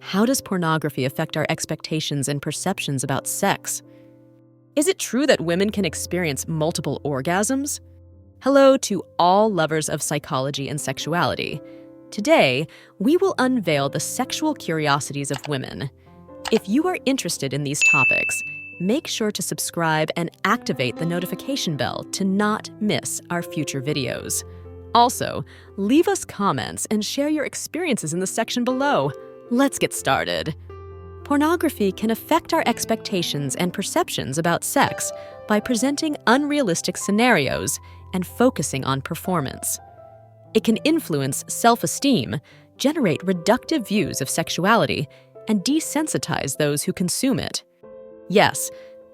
How does pornography affect our expectations and perceptions about sex? Is it true that women can experience multiple orgasms? Hello to all lovers of psychology and sexuality. Today, we will unveil the sexual curiosities of women. If you are interested in these topics, make sure to subscribe and activate the notification bell to not miss our future videos. Also, leave us comments and share your experiences in the section below. Let's get started. Pornography can affect our expectations and perceptions about sex by presenting unrealistic scenarios and focusing on performance. It can influence self-esteem, generate reductive views of sexuality, and desensitize those who consume it. Yes,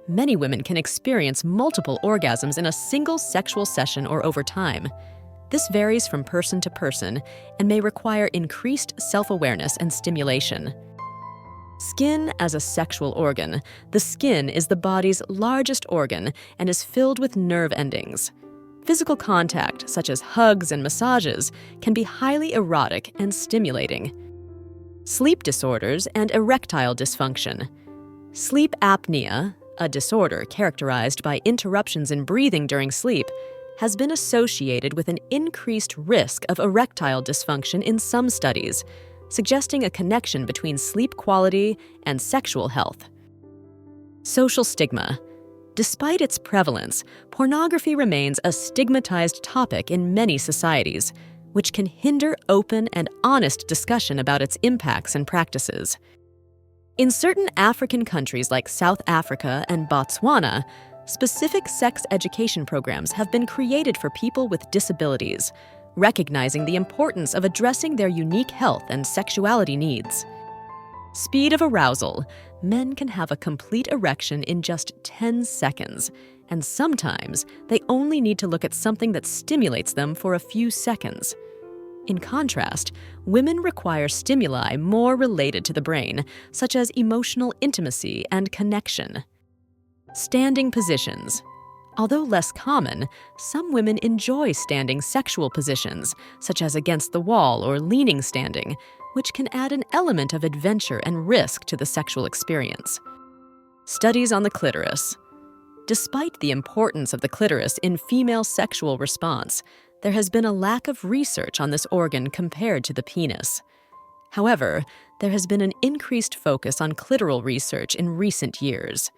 many women can experience multiple orgasms in a single sexual session or over time. This varies from person to person and may require increased self-awareness and stimulation. Skin as a sexual organ. The skin is the body's largest organ and is filled with nerve endings. Physical contact, such as hugs and massages, can be highly erotic and stimulating. Sleep disorders and erectile dysfunction. Sleep apnea, a disorder characterized by interruptions in breathing during sleep, has been associated with an increased risk of erectile dysfunction in some studies, suggesting a connection between sleep quality and sexual health. Social stigma. Despite its prevalence, pornography remains a stigmatized topic in many societies, which can hinder open and honest discussion about its impacts and practices. In certain African countries like South Africa and Botswana, specific sex education programs have been created for people with disabilities, recognizing the importance of addressing their unique health and sexuality needs. Speed of arousal. Men can have a complete erection in just 10 seconds, and sometimes they only need to look at something that stimulates them for a few seconds. In contrast, women require stimuli more related to the brain, such as emotional intimacy and connection. Standing positions. Although less common, some women enjoy standing sexual positions, such as against the wall or leaning standing, which can add an element of adventure and risk to the sexual experience. Studies on the clitoris. Despite the importance of the clitoris in female sexual response, there has been a lack of research on this organ compared to the penis. However, there has been an increased focus on clitoral research in recent years.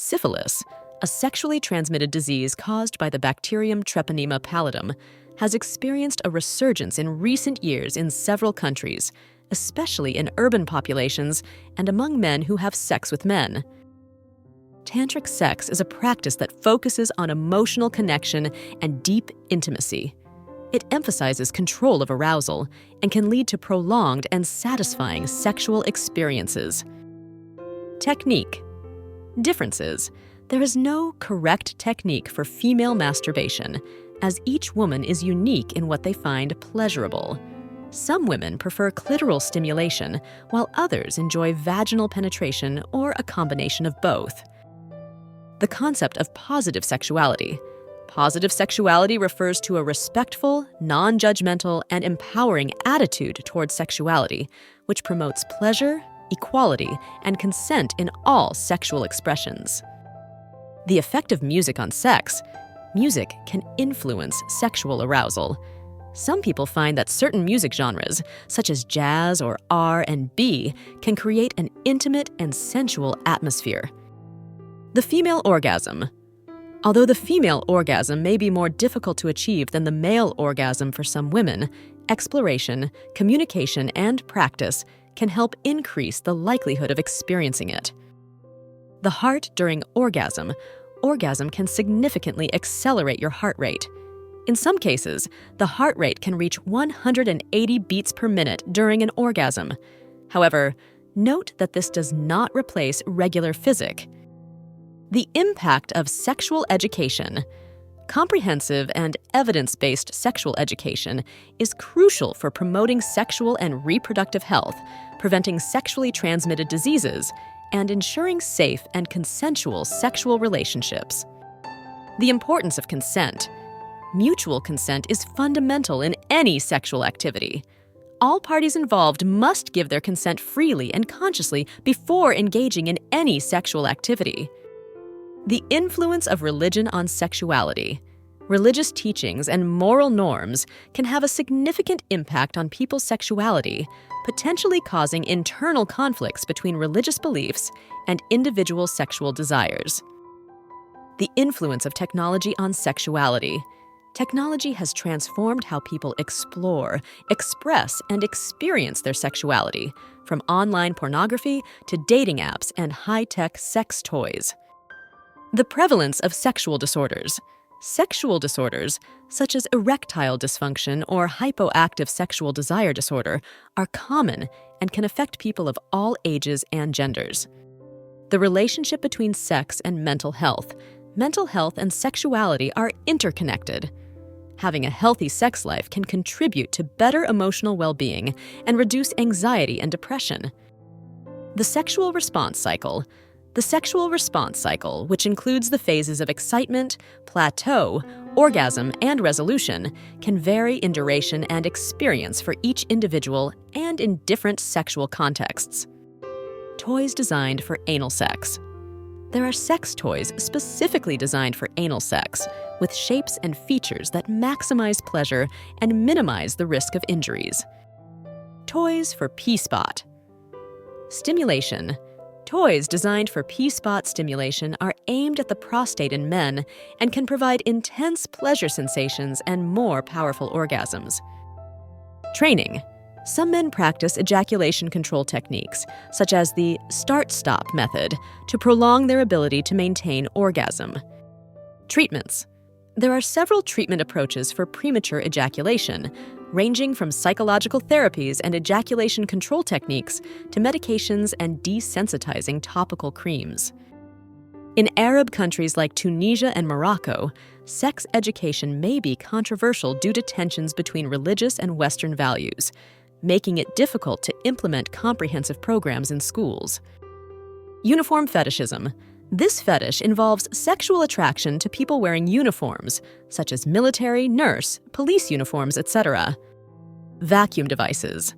Syphilis, a sexually transmitted disease caused by the bacterium Treponema pallidum, has experienced a resurgence in recent years in several countries, especially in urban populations and among men who have sex with men. Tantric sex is a practice that focuses on emotional connection and deep intimacy. It emphasizes control of arousal and can lead to prolonged and satisfying sexual experiences. Technique. Differences. There is no correct technique for female masturbation, as each woman is unique in what they find pleasurable. Some women prefer clitoral stimulation, while others enjoy vaginal penetration or a combination of both. The concept of positive sexuality. Positive sexuality refers to a respectful, non-judgmental, and empowering attitude towards sexuality, which promotes pleasure, equality, and consent in all sexual expressions. The effect of music on sex. Music can influence sexual arousal. Some people find that certain music genres, such as jazz or R&B, can create an intimate and sensual atmosphere. The female orgasm. Although the female orgasm may be more difficult to achieve than the male orgasm for some women, exploration, communication, and practice can help increase the likelihood of experiencing it. The heart during orgasm. Orgasm can significantly accelerate your heart rate. In some cases, the heart rate can reach 180 beats per minute during an orgasm. However, note that this does not replace regular physic. The impact of sexual education. Comprehensive and evidence-based sexual education is crucial for promoting sexual and reproductive health, preventing sexually transmitted diseases, and ensuring safe and consensual sexual relationships. The importance of consent. Mutual consent is fundamental in any sexual activity. All parties involved must give their consent freely and consciously before engaging in any sexual activity. The influence of religion on sexuality. Religious teachings and moral norms can have a significant impact on people's sexuality, potentially causing internal conflicts between religious beliefs and individual sexual desires. The influence of technology on sexuality. Technology has transformed how people explore, express, and experience their sexuality, from online pornography to dating apps and high-tech sex toys. The prevalence of sexual disorders. Sexual disorders, such as erectile dysfunction or hypoactive sexual desire disorder, are common and can affect people of all ages and genders. The relationship between sex and mental health. Mental health and sexuality are interconnected. Having a healthy sex life can contribute to better emotional well-being and reduce anxiety and depression. The sexual response cycle. The sexual response cycle, which includes the phases of excitement, plateau, orgasm, and resolution, can vary in duration and experience for each individual and in different sexual contexts. Toys designed for anal sex. There are sex toys specifically designed for anal sex, with shapes and features that maximize pleasure and minimize the risk of injuries. Toys for P-spot. Stimulation. Toys designed for P-spot stimulation are aimed at the prostate in men and can provide intense pleasure sensations and more powerful orgasms. Training. Some men practice ejaculation control techniques, such as the start-stop method, to prolong their ability to maintain orgasm. Treatments. There are several treatment approaches for premature ejaculation, ranging from psychological therapies and ejaculation control techniques to medications and desensitizing topical creams. In Arab countries like Tunisia and Morocco, sex education may be controversial due to tensions between religious and Western values, making it difficult to implement comprehensive programs in schools. Uniform fetishism. This fetish involves sexual attraction to people wearing uniforms, such as military, nurse, police uniforms, etc. Vacuum devices.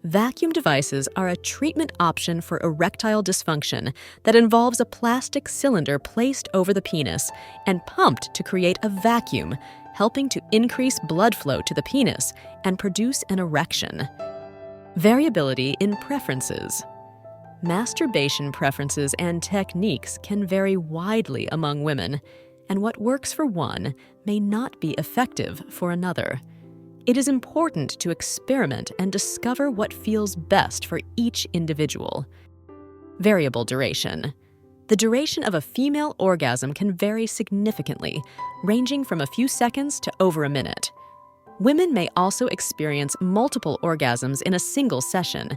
Vacuum devices are a treatment option for erectile dysfunction that involves a plastic cylinder placed over the penis and pumped to create a vacuum, helping to increase blood flow to the penis and produce an erection. Variability in preferences. Masturbation preferences and techniques can vary widely among women, and what works for one may not be effective for another. It is important to experiment and discover what feels best for each individual. Variable duration. The duration of a female orgasm can vary significantly, ranging from a few seconds to over a minute. Women may also experience multiple orgasms in a single session.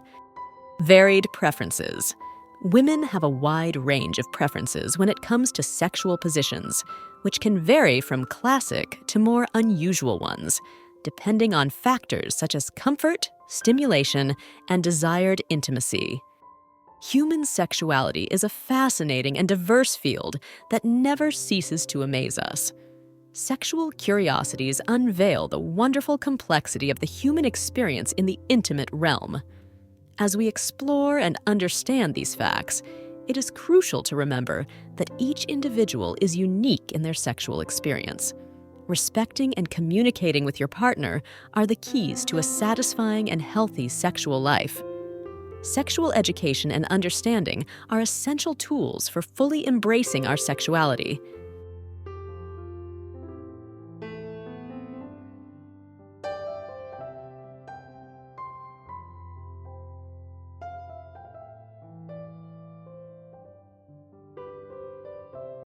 Varied preferences. Women have a wide range of preferences when it comes to sexual positions, which can vary from classic to more unusual ones, depending on factors such as comfort, stimulation, and desired intimacy. Human sexuality is a fascinating and diverse field that never ceases to amaze us. Sexual curiosities unveil the wonderful complexity of the human experience in the intimate realm. As we explore and understand these facts, it is crucial to remember that each individual is unique in their sexual experience. Respecting and communicating with your partner are the keys to a satisfying and healthy sexual life. Sexual education and understanding are essential tools for fully embracing our sexuality,